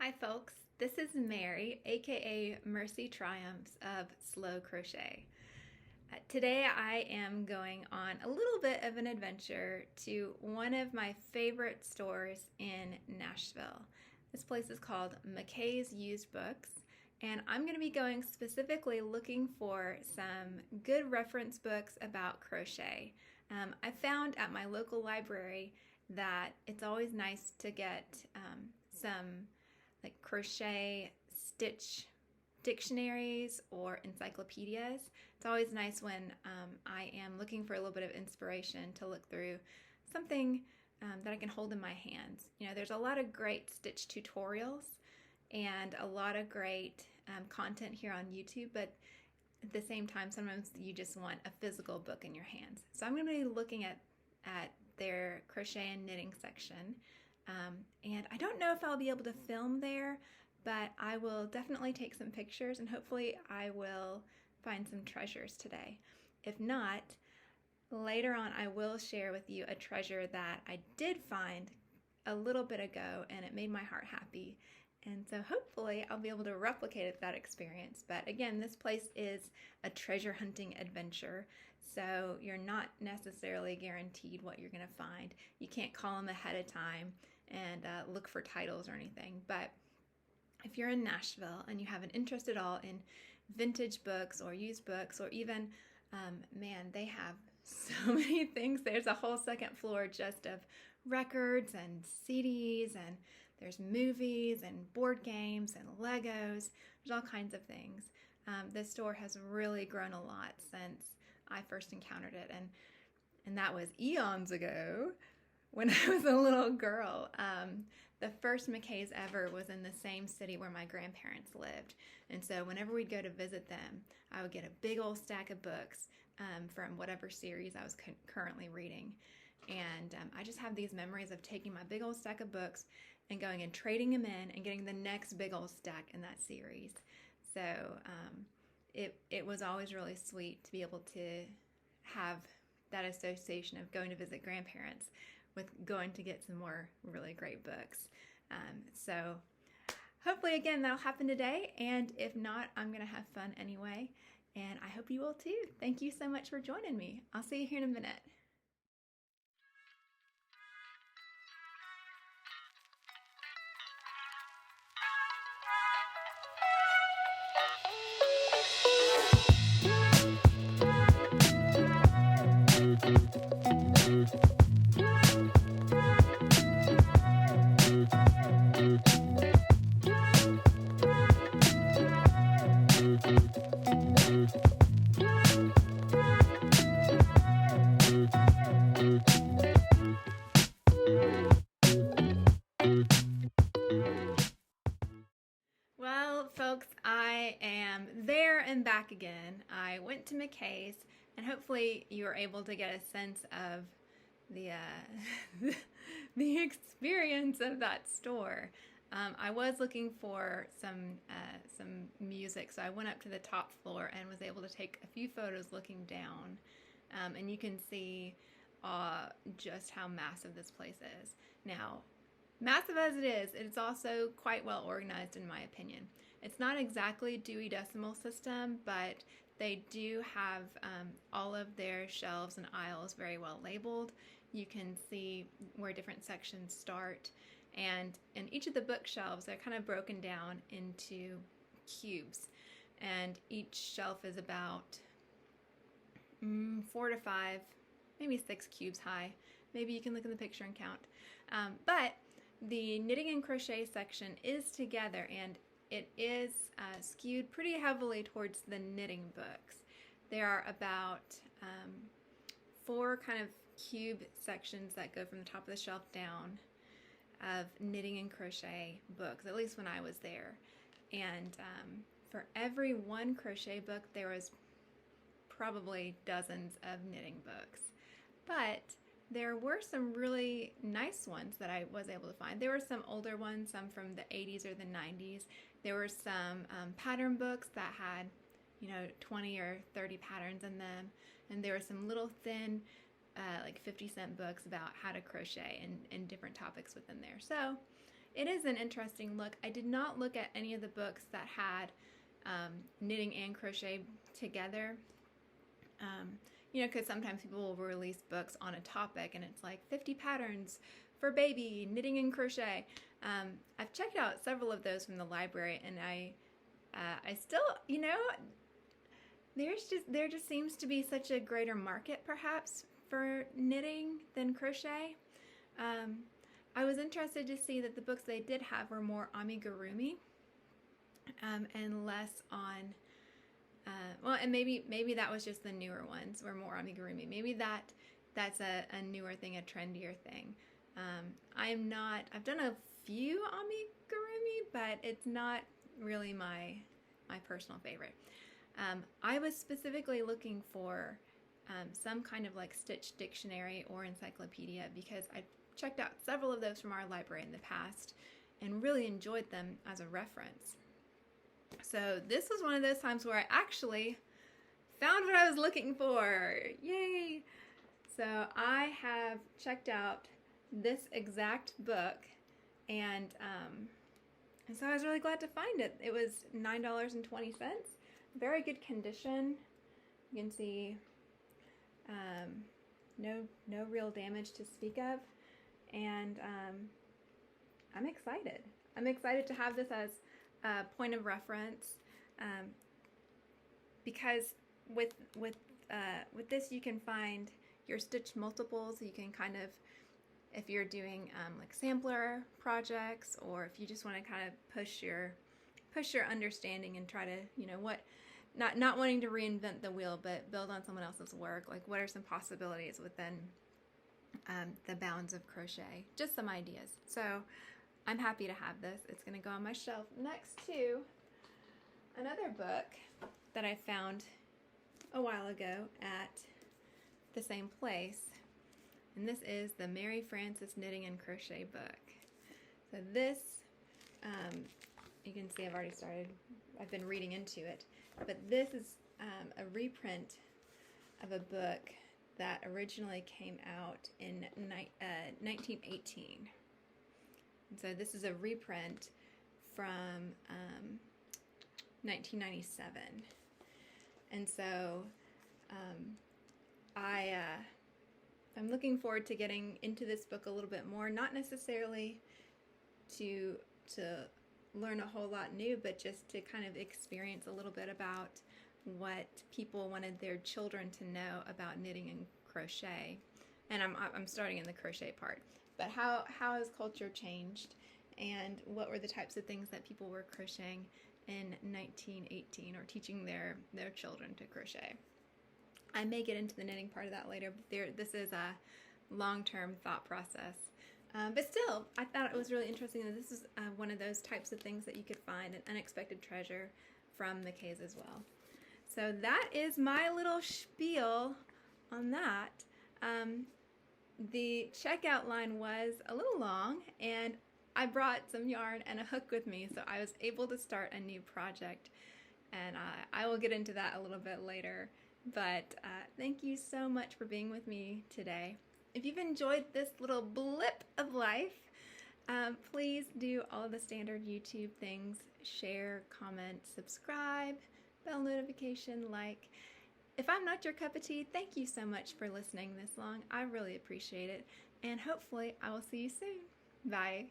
Hi folks, this is Mary, aka Mercy Triumphs of Slow Crochet. Today I am going on a little bit of an adventure to one of my favorite stores in Nashville. This place is called McKay's Used Books, and I'm going to be going specifically looking for some good reference books about crochet. I found at my local library that it's always nice to get some like crochet stitch dictionaries or encyclopedias. It's always nice when I am looking for a little bit of inspiration to look through something that I can hold in my hands. You know, there's a lot of great stitch tutorials and a lot of great content here on YouTube, but at the same time, sometimes you just want a physical book in your hands. So I'm going to be looking at their crochet and knitting section. And I don't know if I'll be able to film there, but I will definitely take some pictures and hopefully I will find some treasures today. If not, later on I will share with you a treasure that I did find a little bit ago and it made my heart happy. And so hopefully I'll be able to replicate that experience. But again, this place is a treasure hunting adventure. So you're not necessarily guaranteed what you're going to find. You can't call them ahead of time and look for titles or anything. But if you're in Nashville and you have an interest at all in vintage books or used books or even, man, they have so many things. There's a whole second floor just of records and CDs, and there's movies and board games and Legos. There's all kinds of things. This store has really grown a lot since I first encountered it, and that was eons ago when I was a little girl. The first McKay's ever was in the same city where my grandparents lived, and so whenever we'd go to visit them, I would get a big old stack of books from whatever series I was currently reading. And I just have these memories of taking my big old stack of books and going and trading them in and getting the next big old stack in that series. So it was always really sweet to be able to have that association of going to visit grandparents with going to get some more really great books. So hopefully, again, that'll happen today. And if not, I'm going to have fun anyway. And I hope you will too. Thank you so much for joining me. I'll see you here in a minute. Well, folks, I am there and back again. I went to McKay's, and hopefully you were able to get a sense of the the experience of that store. I was looking for some music, so I went up to the top floor and was able to take a few photos looking down, and you can see just how massive this place is. Now, massive as it is, it's also quite well organized in my opinion. It's not exactly Dewey Decimal System, but they do have all of their shelves and aisles very well labeled. You can see where different sections start, and in each of the bookshelves they're kind of broken down into cubes, and each shelf is about 4 to 5, maybe 6 cubes high. Maybe you can look in the picture and count. But the knitting and crochet section is together, and it is skewed pretty heavily towards the knitting books. There are about 4 kind of cube sections that go from the top of the shelf down of knitting and crochet books, at least when I was there. And for every one crochet book, there was probably dozens of knitting books. But there were some really nice ones that I was able to find. There were some older ones, some from the 80s or the 90s. There were some pattern books that had, 20 or 30 patterns in them. And there were some little thin, like 50-cent books about how to crochet and different topics within there. So it is an interesting look. I did not look at any of the books that had knitting and crochet together. You know, because sometimes people will release books on a topic and it's like 50 patterns for baby, knitting and crochet. I've checked out several of those from the library, and I still, you know, there just seems to be such a greater market perhaps for knitting than crochet. I was interested to see that the books they did have were more amigurumi and less on, well, and maybe that was just the newer ones were more amigurumi. Maybe that's a newer thing, a trendier thing. I've done a few amigurumi, but it's not really my personal favorite. I was specifically looking for some kind of like stitch dictionary or encyclopedia, because I checked out several of those from our library in the past and really enjoyed them as a reference. So this was one of those times where I actually found what I was looking for. Yay! So I have checked out this exact book, and so I was really glad to find it. It was $9.20. Very good condition. You can see no real damage to speak of, and I'm excited. I'm excited to have this as a point of reference, because with this you can find your stitch multiples. You can kind of, if you're doing like sampler projects, or if you just want to kind of push your understanding and try to, you know, not wanting to reinvent the wheel, but build on someone else's work. Like, what are some possibilities within the bounds of crochet? Just some ideas. So I'm happy to have this. It's going to go on my shelf next to another book that I found a while ago at the same place. And this is the Mary Frances Knitting and Crochet book. So this, you can see I've already started, I've been reading into it. But this is a reprint of a book that originally came out in 1918. And so this is a reprint from 1997. And so I'm looking forward to getting into this book a little bit more, not necessarily to learn a whole lot new, but just to kind of experience a little bit about what people wanted their children to know about knitting and crochet. And I'm starting in the crochet part, but how has culture changed, and what were the types of things that people were crocheting in 1918 or teaching their children to crochet. I may get into the knitting part of that later, but this is a long-term thought process. But still, I thought it was really interesting that this is one of those types of things that you could find, an unexpected treasure from McKay's as well. So that is my little spiel on that. The checkout line was a little long, and I brought some yarn and a hook with me, so I was able to start a new project, and I will get into that a little bit later. But thank you so much for being with me today. If you've enjoyed this little blip of life, please do all the standard YouTube things: share, comment, subscribe, bell notification, like. If I'm not your cup of tea, thank you so much for listening this long. I really appreciate it, and hopefully I will see you soon. Bye.